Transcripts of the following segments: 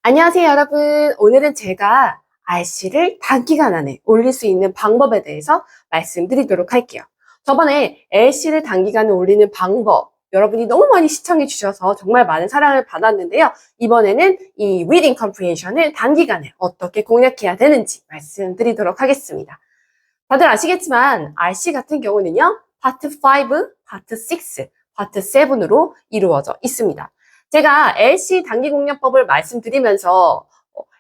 안녕하세요, 여러분. 오늘은 제가 RC를 단기간 안에 올릴 수 있는 방법에 대해서 말씀드리도록 할게요. 저번에 LC를 단기간에 올리는 방법, 여러분이 너무 많이 시청해 주셔서 정말 많은 사랑을 받았는데요. 이번에는 이 Reading Comprehension을 단기간에 어떻게 공략해야 되는지 말씀드리도록 하겠습니다. 다들 아시겠지만 RC 같은 경우는요, 파트 5, 파트 6, 파트 7으로 이루어져 있습니다. 제가 LC 단기 공략법을 말씀드리면서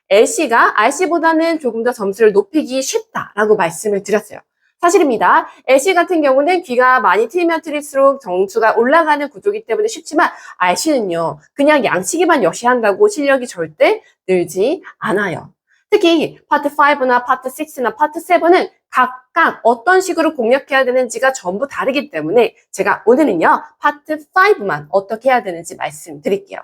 LC가 RC보다는 조금 더 점수를 높이기 쉽다라고 말씀을 드렸어요. 사실입니다. LC 같은 경우는 귀가 많이 트이면 트일수록 점수가 올라가는 구조이기 때문에 쉽지만 RC는요, 그냥 양치기만 역시 한다고 실력이 절대 늘지 않아요. 특히 파트 5나 파트 6나 파트 7은 각각 어떤 식으로 공략해야 되는지가 전부 다르기 때문에 제가 오늘은요, 파트 5만 어떻게 해야 되는지 말씀드릴게요.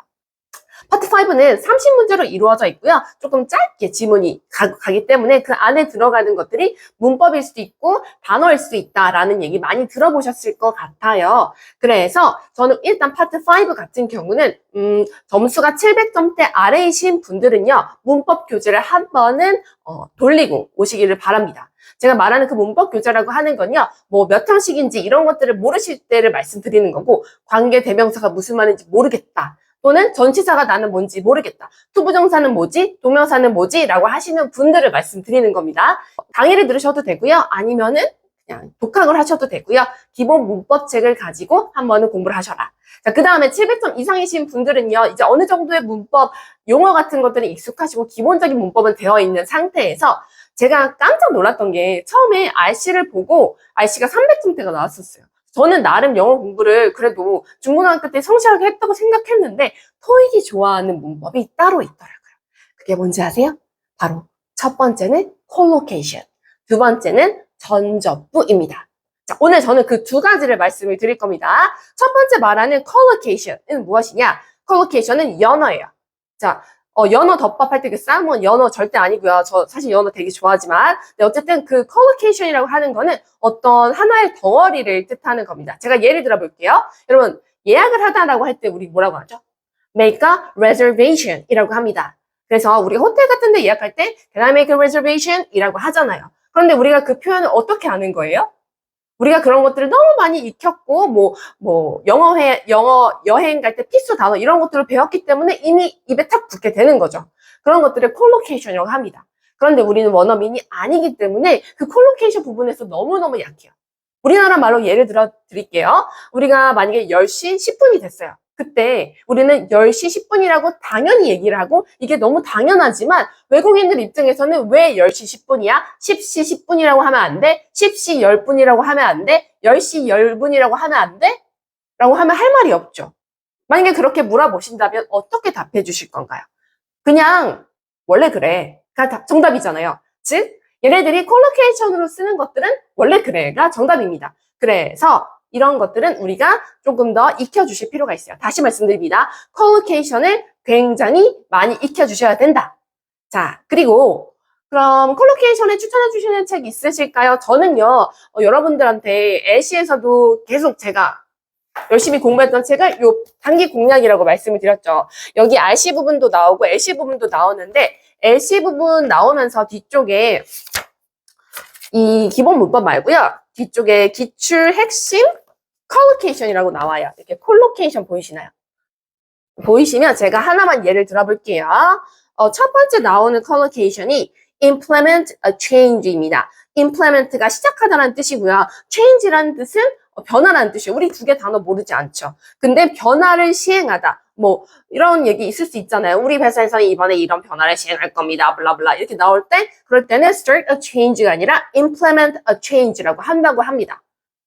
파트 5는 30문제로 이루어져 있고요. 조금 짧게 지문이 가기 때문에 그 안에 들어가는 것들이 문법일 수도 있고 단어일 수도 있다라는 얘기 많이 들어보셨을 것 같아요. 그래서 저는 일단 파트 5 같은 경우는 점수가 700점대 아래이신 분들은요. 문법 교재를 한 번은 돌리고 오시기를 바랍니다. 제가 말하는 그 문법 교재라고 하는 건요. 뭐 몇 항씩인지 이런 것들을 모르실 때를 말씀드리는 거고 관계 대명사가 무슨 말인지 모르겠다. 또는 전치사가 나는 뭔지 모르겠다. 투부정사는 뭐지? 동명사는 뭐지? 라고 하시는 분들을 말씀드리는 겁니다. 강의를 들으셔도 되고요. 아니면은 그냥 독학을 하셔도 되고요. 기본 문법책을 가지고 한 번은 공부를 하셔라. 자, 그 다음에 700점 이상이신 분들은요. 이제 어느 정도의 문법, 용어 같은 것들은 익숙하시고 기본적인 문법은 되어 있는 상태에서 제가 깜짝 놀랐던 게 처음에 RC를 보고 RC가 300점대가 나왔었어요. 저는 나름 영어 공부를 그래도 중고등학교 때 성실하게 했다고 생각했는데 토익이 좋아하는 문법이 따로 있더라고요. 그게 뭔지 아세요? 바로 첫 번째는 collocation, 두 번째는 전접부입니다. 자, 오늘 저는 그 두 가지를 말씀을 드릴 겁니다. 첫 번째 말하는 collocation은 무엇이냐? collocation은 연어예요. 자, 연어 덮밥 할 때 그 쌈은 연어 절대 아니고요. 저 사실 연어 되게 좋아하지만 어쨌든 그 collocation이라고 하는 거는 어떤 하나의 덩어리를 뜻하는 겁니다. 제가 예를 들어 볼게요. 여러분 예약을 하다라고 할 때 우리 뭐라고 하죠? make a reservation 이라고 합니다. 그래서 우리가 호텔 같은 데 예약할 때 Can I make a reservation? 이라고 하잖아요. 그런데 우리가 그 표현을 어떻게 하는 거예요? 우리가 그런 것들을 너무 많이 익혔고, 영어 여행 갈 때 필수 단어 이런 것들을 배웠기 때문에 이미 입에 탁 붙게 되는 거죠. 그런 것들을 콜로케이션이라고 합니다. 그런데 우리는 원어민이 아니기 때문에 그 콜로케이션 부분에서 너무너무 약해요. 우리나라 말로 예를 들어 드릴게요. 우리가 만약에 10시 10분이 됐어요. 그때 우리는 10시 10분이라고 당연히 얘기를 하고 이게 너무 당연하지만 외국인들 입장에서는 왜 10시 10분이야? 10시 10분이라고 하면 안 돼? 10시 10분이라고 하면 안 돼? 10시 10분이라고 하면 안 돼? 라고 하면 할 말이 없죠. 만약에 그렇게 물어보신다면 어떻게 답해 주실 건가요? 그냥 원래 그래가 정답이잖아요. 즉 얘네들이 콜로케이션으로 쓰는 것들은 원래 그래가 정답입니다. 그래서 이런 것들은 우리가 조금 더 익혀주실 필요가 있어요. 다시 말씀드립니다. 콜로케이션을 굉장히 많이 익혀주셔야 된다. 자, 그리고 그럼 콜로케이션에 추천해 주시는 책 있으실까요? 저는요, 여러분들한테 LC에서도 계속 제가 열심히 공부했던 책을 요 단기 공략이라고 말씀을 드렸죠. 여기 RC 부분도 나오고 LC 부분도 나오는데 LC 부분 나오면서 뒤쪽에 이 기본 문법 말고요. 뒤쪽에 기출 핵심 컬로케이션이라고 나와요. 이렇게 콜로케이션 보이시나요? 보이시면 제가 하나만 예를 들어볼게요. 첫 번째 나오는 컬로케이션이 implement a change입니다. implement가 시작하다라는 뜻이고요. change라는 뜻은 변화라는 뜻이에요. 우리 두 개 단어 모르지 않죠. 근데 변화를 시행하다. 뭐 이런 얘기 있을 수 있잖아요. 우리 회사에서는 이번에 이런 변화를 시행할 겁니다. 블라블라 이렇게 나올 때 그럴 때는 start a change가 아니라 implement a change라고 한다고 합니다.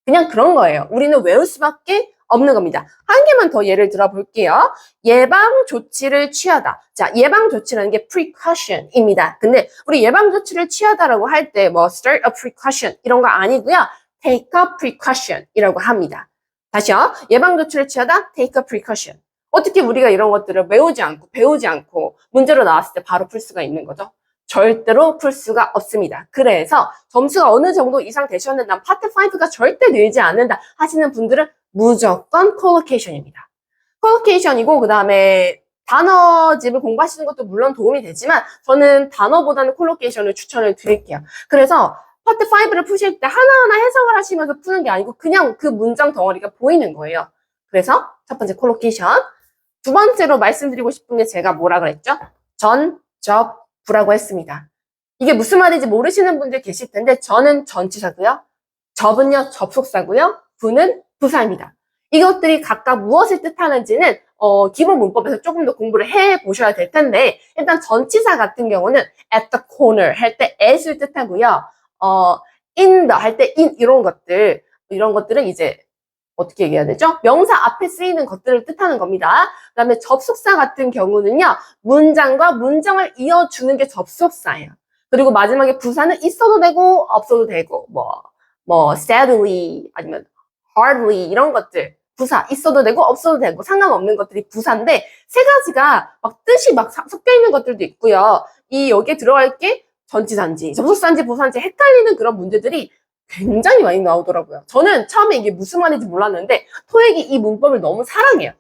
그냥 그런 거예요. 우리는 외울 수밖에 없는 겁니다. 한 개만 더 예를 들어 볼게요. 예방 조치를 취하다. 자, 예방 조치라는 게 precaution입니다. 근데 우리 예방 조치를 취하다라고 할 때 뭐 start a precaution 이런 거 아니고요. take a precaution이라고 합니다. 다시요. 예방 조치를 취하다 take a precaution. 어떻게 우리가 이런 것들을 외우지 않고 배우지 않고 문제로 나왔을 때 바로 풀 수가 있는 거죠? 절대로 풀 수가 없습니다. 그래서 점수가 어느 정도 이상 되셨는데 난 파트 5가 절대 늘지 않는다 하시는 분들은 무조건 콜로케이션입니다. 콜로케이션이고 그 다음에 단어집을 공부하시는 것도 물론 도움이 되지만 저는 단어보다는 콜로케이션을 추천을 드릴게요. 그래서 파트 5를 푸실 때 하나하나 해석을 하시면서 푸는 게 아니고 그냥 그 문장 덩어리가 보이는 거예요. 그래서 첫 번째 콜로케이션. 두 번째로 말씀드리고 싶은 게 제가 뭐라 그랬죠? 전, 접, 부라고 했습니다. 이게 무슨 말인지 모르시는 분들 계실 텐데 저는 전치사고요. 접은요 접속사고요. 부는 부사입니다. 이것들이 각각 무엇을 뜻하는지는 기본 문법에서 조금 더 공부를 해보셔야 될 텐데 일단 전치사 같은 경우는 at the corner 할 때 at을 뜻하고요. in the 할 때 in 이런 것들은 이제 어떻게 얘기해야 되죠? 명사 앞에 쓰이는 것들을 뜻하는 겁니다. 그 다음에 접속사 같은 경우는요. 문장과 문장을 이어주는 게 접속사예요. 그리고 마지막에 부사는 있어도 되고 없어도 되고 sadly 아니면 hardly 이런 것들 부사 있어도 되고 없어도 되고 상관없는 것들이 부사인데 세 가지가 막 뜻이 막 섞여 있는 것들도 있고요. 여기에 들어갈 게 전치사인지 접속사인지 부사인지 헷갈리는 그런 문제들이 굉장히 많이 나오더라고요. 저는 처음에 이게 무슨 말인지 몰랐는데 토익이 이 문법을 너무 사랑해요.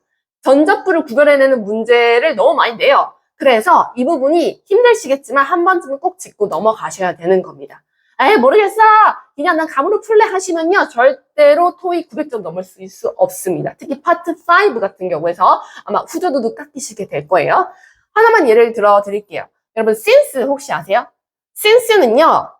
전접부를 구별해내는 문제를 너무 많이 내요. 그래서 이 부분이 힘드시겠지만 한 번쯤은 꼭 짚고 넘어가셔야 되는 겁니다. 에이 모르겠어 그냥 난 감으로 풀래 하시면요 절대로 토익 900점 넘을 수 없습니다. 특히 파트 5 같은 경우에서 아마 후두두두 깎이시게 될 거예요. 하나만 예를 들어 드릴게요. 여러분 since 혹시 아세요? since는요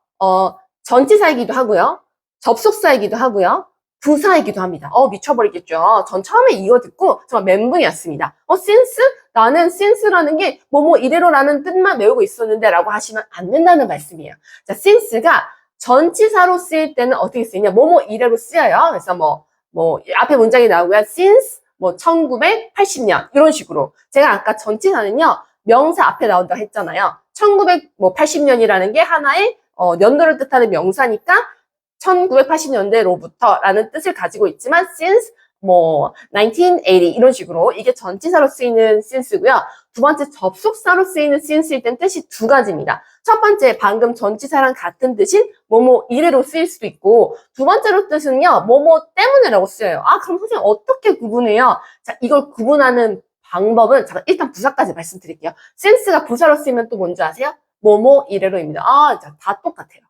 전치사이기도 하고요 접속사이기도 하고요 부사이기도 합니다. 미쳐버리겠죠. 전 처음에 이거 듣고 정말 멘붕이었습니다. since? 나는 since라는 게 뭐뭐 이래로라는 뜻만 외우고 있었는데 라고 하시면 안 된다는 말씀이에요. 자, since가 전치사로 쓰일 때는 어떻게 쓰이냐? 뭐뭐 이래로 쓰여요. 그래서 앞에 문장이 나오고요. since 1980년 이런 식으로. 제가 아까 전치사는요. 명사 앞에 나온다고 했잖아요. 1980년이라는 게 하나의 연도를 뜻하는 명사니까 1980년대로부터 라는 뜻을 가지고 있지만 since 1980 이런 식으로 이게 전치사로 쓰이는 since고요. 두 번째 접속사로 쓰이는 since일 땐 뜻이 두 가지입니다. 첫 번째 방금 전치사랑 같은 뜻인 뭐뭐 이래로 쓰일 수도 있고 두 번째로 뜻은요. 뭐뭐 때문에라고 쓰여요. 그럼 선생님 어떻게 구분해요? 자, 이걸 구분하는 방법은 잠깐 일단 부사까지 말씀드릴게요. since가 부사로 쓰이면 또 뭔지 아세요? 뭐뭐 이래로입니다. 다 똑같아요.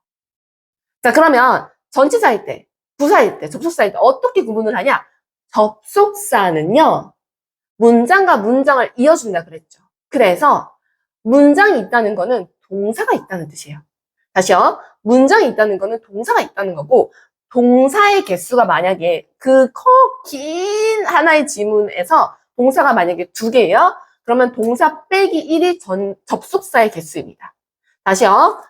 자, 그러면 전치사일 때, 부사일 때, 접속사일 때 어떻게 구분을 하냐? 접속사는요. 문장과 문장을 이어준다 그랬죠. 그래서 문장이 있다는 거는 동사가 있다는 뜻이에요. 다시요. 문장이 있다는 거는 동사가 있다는 거고 동사의 개수가 만약에 긴 하나의 지문에서 동사가 만약에 2개예요. 그러면 동사 빼기 1이 접속사의 개수입니다. 다시요.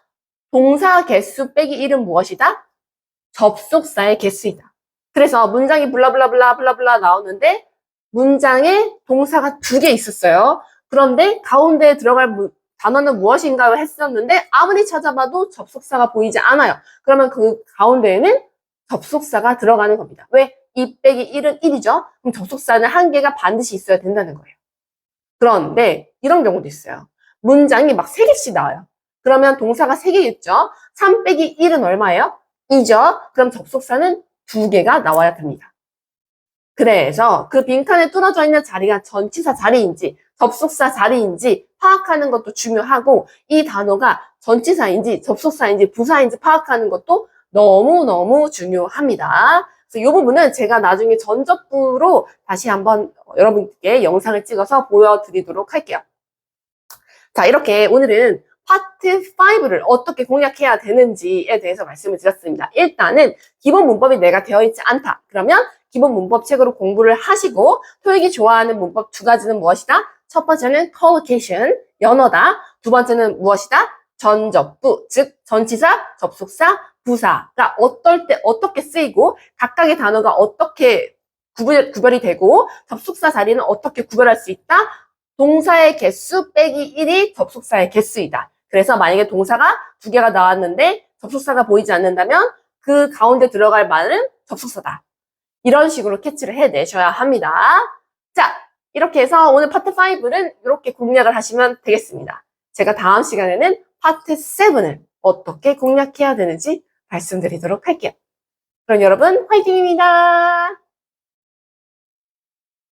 동사 개수 빼기 1은 무엇이다? 접속사의 개수이다. 그래서 문장이 블라블라블라 나오는데 문장에 동사가 2개 있었어요. 그런데 가운데에 들어갈 단어는 무엇인가를 했었는데 아무리 찾아봐도 접속사가 보이지 않아요. 그러면 그 가운데에는 접속사가 들어가는 겁니다. 왜? 2 빼기 1은 1이죠. 그럼 접속사는 1개가 반드시 있어야 된다는 거예요. 그런데 이런 경우도 있어요. 문장이 막 3개씩 나와요. 그러면 동사가 3개겠죠. 3 빼기 1은 얼마예요? 2죠. 그럼 접속사는 2개가 나와야 됩니다. 그래서 그 빈칸에 뚫어져 있는 자리가 전치사 자리인지 접속사 자리인지 파악하는 것도 중요하고 이 단어가 전치사인지 접속사인지 부사인지 파악하는 것도 너무너무 중요합니다. 그래서 이 부분은 제가 나중에 전접부로 다시 한번 여러분께 영상을 찍어서 보여드리도록 할게요. 자, 이렇게 오늘은 파트 5를 어떻게 공략해야 되는지에 대해서 말씀을 드렸습니다. 일단은 기본 문법이 내가 되어 있지 않다. 그러면 기본 문법 책으로 공부를 하시고 토익이 좋아하는 문법 2가지는 무엇이다? 첫 번째는 collocation, 연어다. 두 번째는 무엇이다? 전접부, 즉 전치사, 접속사, 부사가 어떨 때 어떻게 쓰이고 각각의 단어가 어떻게 구별이 되고 접속사 자리는 어떻게 구별할 수 있다? 동사의 개수 빼기 1이 접속사의 개수이다. 그래서 만약에 동사가 2개가 나왔는데 접속사가 보이지 않는다면 그 가운데 들어갈 말은 접속사다. 이런 식으로 캐치를 해내셔야 합니다. 자, 이렇게 해서 오늘 파트 5는 이렇게 공략을 하시면 되겠습니다. 제가 다음 시간에는 파트 7을 어떻게 공략해야 되는지 말씀드리도록 할게요. 그럼 여러분 화이팅입니다.